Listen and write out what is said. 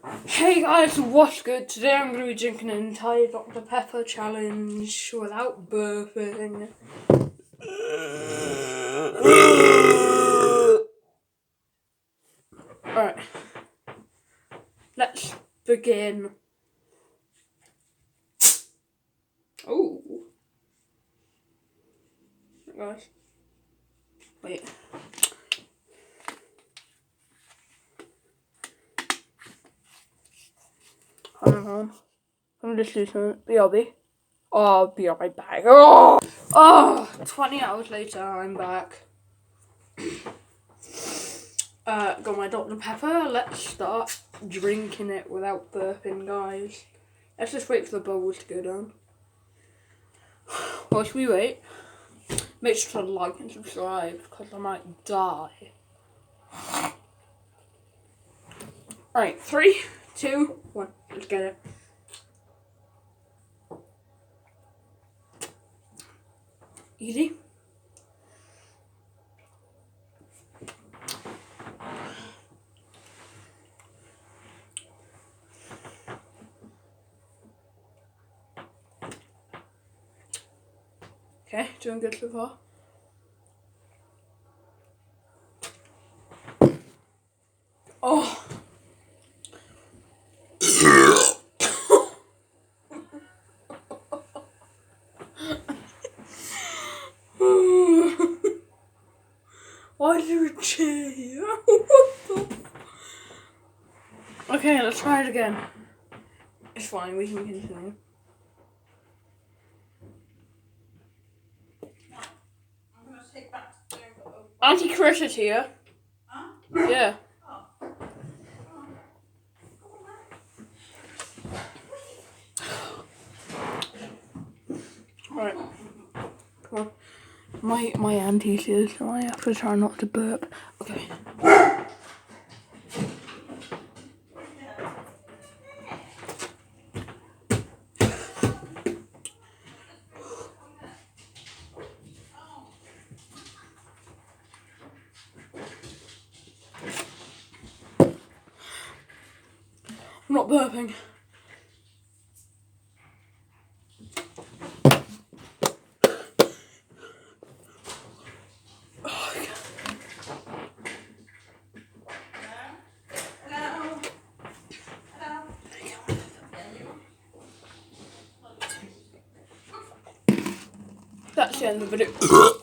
Hey guys, what's good? Today I'm going to be drinking an entire Dr. Pepper challenge without burping. Alright, let's begin. Oh, guys, wait. Hang on. I'm just losing it. BRB. Oh, I'll be right back. Oh, 20 hours later, I'm back. Got my Dr. Pepper. Let's start drinking it without burping, guys. Let's just wait for the bubbles to go down. Whilst we wait, make sure to like and subscribe because I might die. Alright, 3, 2, 1. Let's get it. Easy. Okay, doing good so far. Oh. Why is there a chair here? Okay, let's try it again. It's fine, we can continue. Auntie Chris is here. Huh? Yeah. Alright. Come on. My auntie's here, so I have to try not to burp. Okay. I'm not burping. That's the end of the video.